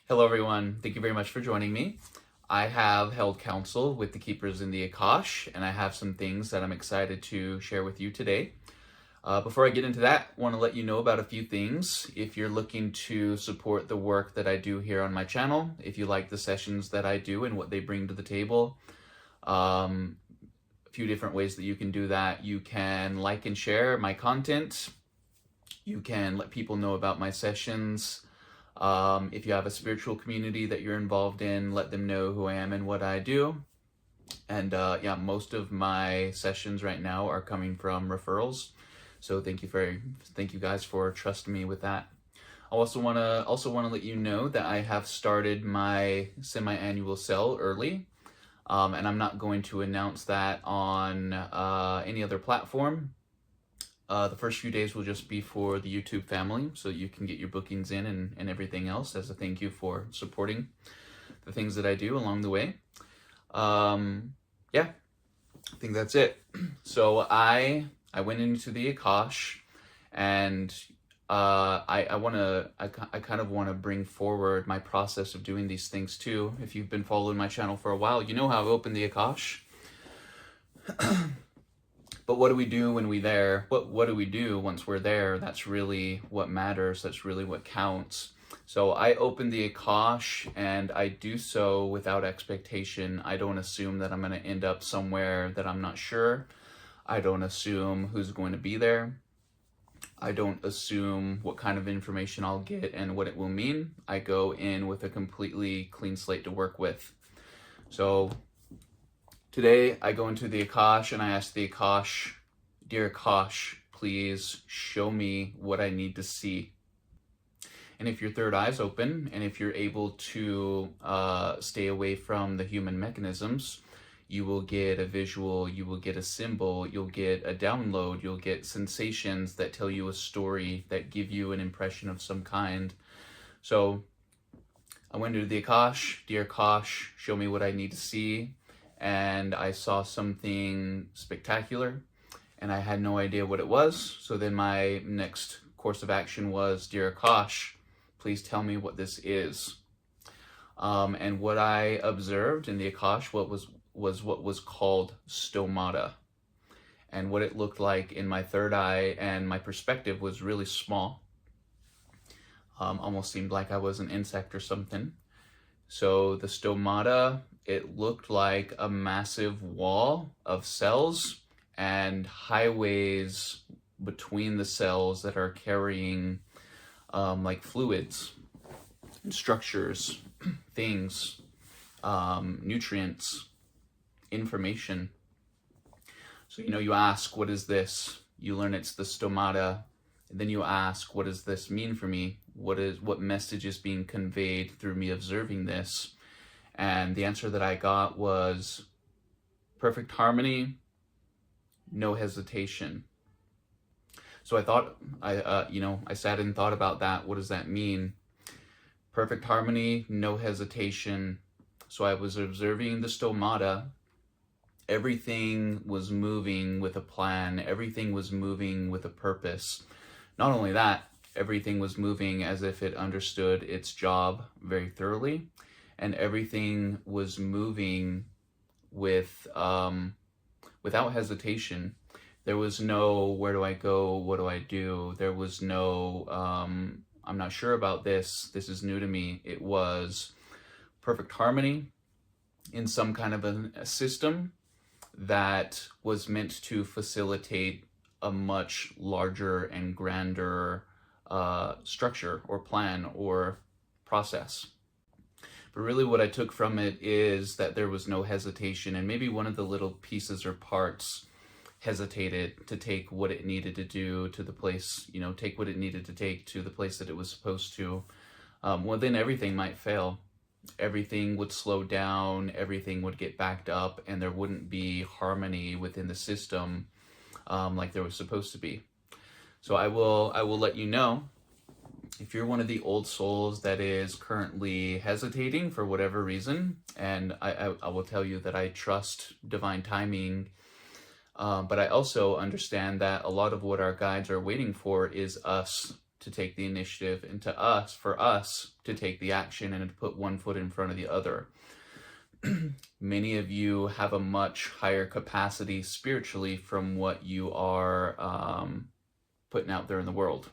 Hello, everyone. Thank you very much for joining me. I have held counsel with the Keepers in the Akash, and I have some things that I'm excited to share with you today. Before I get into that, I want to let you know about a few things. If you're looking to support the work that I do here on my channel, if you like the sessions that I do and what they bring to the table, a few different ways that you can do that. You can like and share my content. You can let people know about my sessions. If you have a spiritual community that you're involved in, let them know who I am and what I do. And yeah, most of my sessions right now are coming from referrals. So thank you guys for trusting me with that. I also want to let you know that I have started my semi-annual sale early. And I'm not going to announce that on any other platform. The first few days will just be for the YouTube family, so you can get your bookings in and everything else as a thank you for supporting the things that I do along the way. Yeah, I think that's it. So I went into the Akash, and I kind of want to bring forward my process of doing these things too. If you've been following my channel for a while, you know how I've opened the Akash. But what do we do when we're there? What do we do once we're there? That's really what matters. That's really what counts. So I open the Akash, and I do so without expectation. I don't assume that I'm going to end up somewhere that I'm not sure. I don't assume who's going to be there. I don't assume what kind of information I'll get and what it will mean. I go in with a completely clean slate to work with. So today, I go into the Akash and I ask the Akash, "Dear Akash, please show me what I need to see." And if your third eye's open, and if you're able to stay away from the human mechanisms, you will get a visual, you will get a symbol, you'll get a download, you'll get sensations that tell you a story, that give you an impression of some kind. So I went into the Akash, "Dear Akash, show me what I need to see." And I saw something spectacular, and I had no idea what it was. So then my next course of action was, "Dear Akash, please tell me what this is." And what I observed in the Akash was what was called stomata. And what it looked like in my third eye and my perspective was really small. Almost seemed like I was an insect or something. So the stomata, it looked like a massive wall of cells and highways between the cells that are carrying like fluids and structures, things, nutrients, information. So, you ask, what is this? You learn it's the stomata. And then you ask, what does this mean for me? What message is being conveyed through me observing this? And the answer that I got was perfect harmony, no hesitation. So I thought, I sat and thought about that. What does that mean? Perfect harmony, no hesitation. So I was observing the stomata. Everything was moving with a plan. Everything was moving with a purpose. Not only that, everything was moving as if it understood its job very thoroughly. And everything was moving without hesitation. There was no, where do I go? What do I do? There was no, I'm not sure about this. This is new to me. It was perfect harmony in some kind of a system that was meant to facilitate a much larger and grander structure or plan or process. But really what I took from it is that there was no hesitation, and maybe one of the little pieces or parts hesitated to take what it needed to do to the place, take what it needed to take to the place that it was supposed to. Well, then everything might fail. Everything would slow down, everything would get backed up, and there wouldn't be harmony within the system like there was supposed to be. So I will let you know, if you're one of the old souls that is currently hesitating for whatever reason, and I will tell you that I trust divine timing, but I also understand that a lot of what our guides are waiting for is us to take the initiative, and for us to take the action and to put one foot in front of the other. Many of you have a much higher capacity spiritually from what you are putting out there in the world.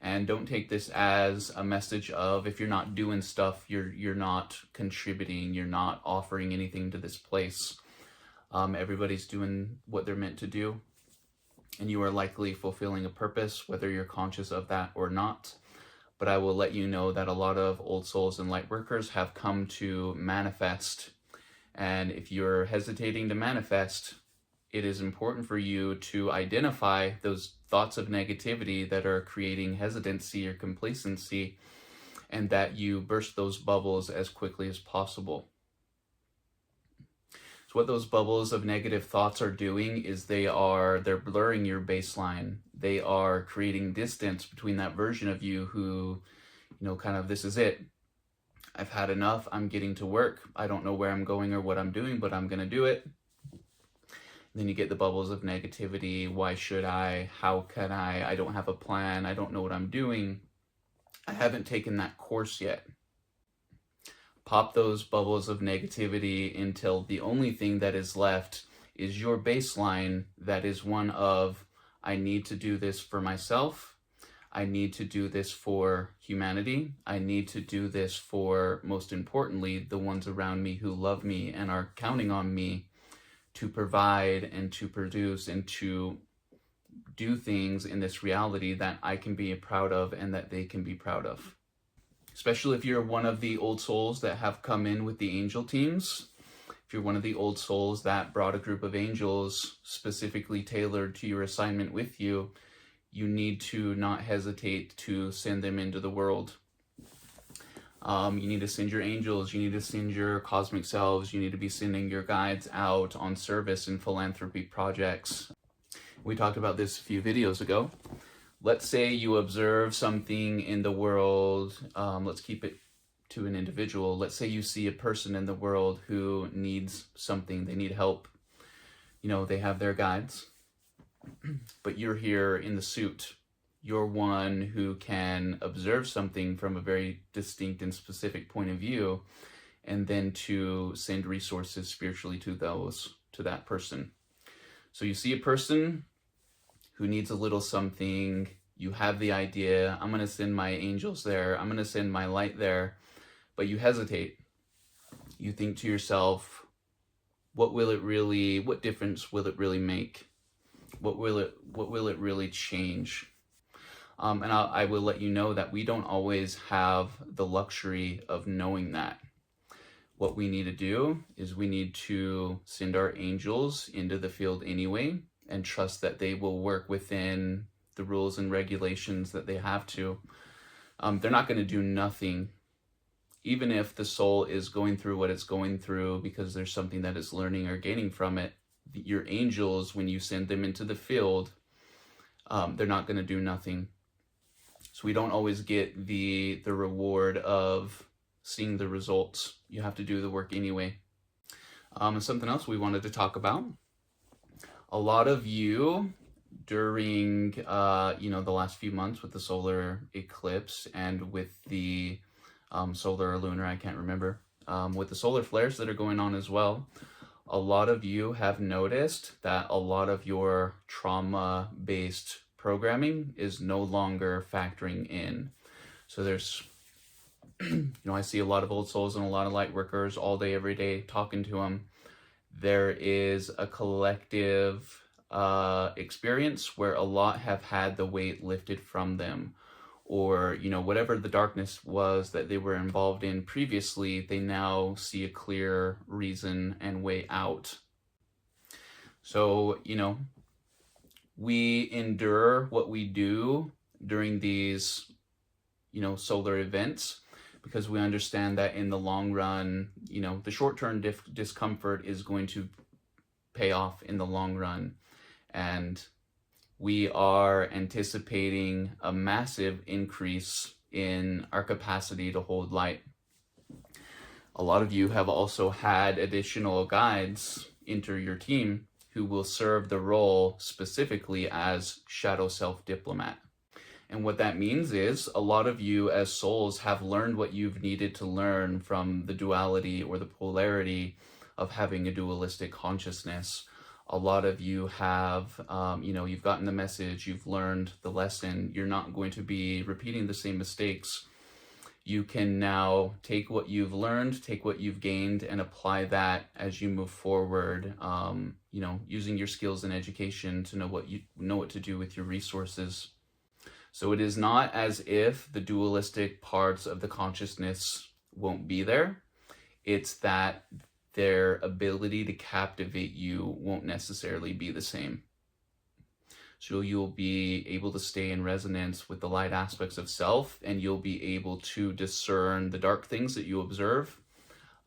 And don't take this as a message of, if you're not doing stuff, you're not contributing, you're not offering anything to this place. Everybody's doing what they're meant to do, and you are likely fulfilling a purpose, whether you're conscious of that or not. But I will let you know that a lot of old souls and light workers have come to manifest. And if you're hesitating to manifest, it is important for you to identify those thoughts of negativity that are creating hesitancy or complacency, and that you burst those bubbles as quickly as possible. So what those bubbles of negative thoughts are doing is they're blurring your baseline. They are creating distance between that version of you who, kind of, this is it. I've had enough. I'm getting to work. I don't know where I'm going or what I'm doing, but I'm going to do it. Then you get the bubbles of negativity. Why should I? How can I? I don't have a plan. I don't know what I'm doing. I haven't taken that course yet. Pop those bubbles of negativity until the only thing that is left is your baseline, that is one of, I need to do this for myself. I need to do this for humanity. I need to do this for, most importantly, the ones around me who love me and are counting on me to provide and to produce and to do things in this reality that I can be proud of and that they can be proud of. Especially if you're one of the old souls that have come in with the angel teams. If you're one of the old souls that brought a group of angels specifically tailored to your assignment with you, you need to not hesitate to send them into the world. You need to send your angels, you need to send your cosmic selves, you need to be sending your guides out on service and philanthropy projects. We talked about this a few videos ago. Let's say you observe something in the world, let's keep it to an individual. Let's say you see a person in the world who needs something, they need help. They have their guides, but you're here in the suit. You're one who can observe something from a very distinct and specific point of view, and then to send resources spiritually to that person. So you see a person who needs a little something, you have the idea, I'm going to send my angels there, I'm going to send my light there, but you hesitate. You think to yourself, what difference will it really make? What will it really change? And I will let you know that we don't always have the luxury of knowing that. What we need to do is we need to send our angels into the field anyway, and trust that they will work within the rules and regulations that they have to. They're not going to do nothing. Even if the soul is going through what it's going through because there's something that it's learning or gaining from it, your angels, when you send them into the field, they're not going to do nothing. So we don't always get the reward of seeing the results. You have to do the work anyway. And something else we wanted to talk about. A lot of you during the last few months with the solar eclipse and with the solar or lunar, I can't remember, with the solar flares that are going on as well, a lot of you have noticed that a lot of your trauma-based programming is no longer factoring in. So there's, I see a lot of old souls and a lot of light workers all day, every day, talking to them. There is a collective experience where a lot have had the weight lifted from them, or whatever the darkness was that they were involved in previously, they now see a clear reason and way out. So we endure what we do during these solar events because we understand that in the long run, the short-term discomfort is going to pay off in the long run. And we are anticipating a massive increase in our capacity to hold light. A lot of you have also had additional guides enter your team who will serve the role specifically as shadow self-diplomat. And what that means is a lot of you as souls have learned what you've needed to learn from the duality or the polarity of having a dualistic consciousness. A lot of you have, you've gotten the message, you've learned the lesson. You're not going to be repeating the same mistakes. You can now take what you've learned, take what you've gained, and apply that as you move forward, using your skills and education to know what to do with your resources. So it is not as if the dualistic parts of the consciousness won't be there. It's that their ability to captivate you won't necessarily be the same. So you'll be able to stay in resonance with the light aspects of self, and you'll be able to discern the dark things that you observe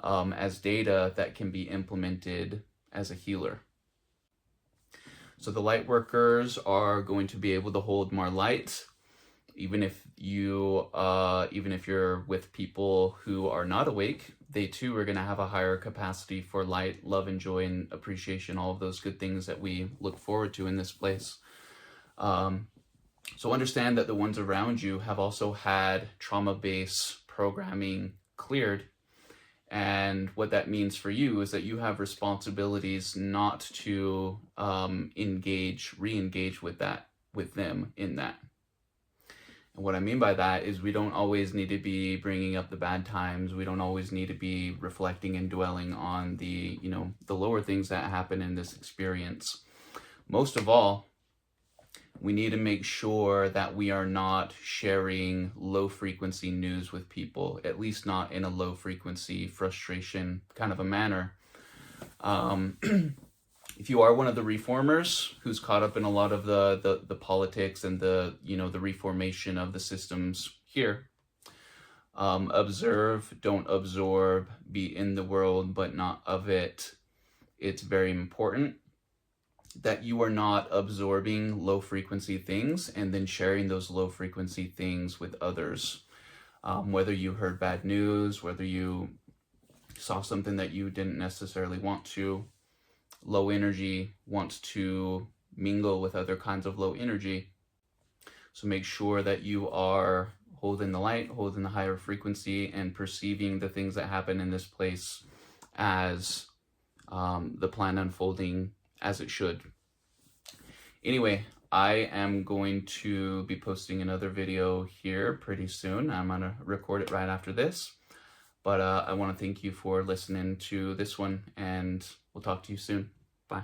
as data that can be implemented as a healer. So the light workers are going to be able to hold more light, even if you're with people who are not awake. They too are going to have a higher capacity for light, love, and joy, and appreciation, all of those good things that we look forward to in this place. So understand that the ones around you have also had trauma-based programming cleared. And what that means for you is that you have responsibilities not to re-engage with them in that. And what I mean by that is we don't always need to be bringing up the bad times. We don't always need to be reflecting and dwelling on the lower things that happen in this experience. Most of all, we need to make sure that we are not sharing low frequency news with people, at least not in a low frequency frustration kind of a manner. If you are one of the reformers who's caught up in a lot of the politics and the reformation of the systems here, observe, don't absorb, be in the world but not of it. It's very important that you are not absorbing low frequency things and then sharing those low frequency things with others. Whether you heard bad news, whether you saw something that you didn't necessarily want to, low energy wants to mingle with other kinds of low energy. So make sure that you are holding the light, holding the higher frequency, and perceiving the things that happen in this place as the plan unfolding as it should. Anyway, I am going to be posting another video here pretty soon. I'm going to record it right after this. But I want to thank you for listening to this one, and we'll talk to you soon. Bye.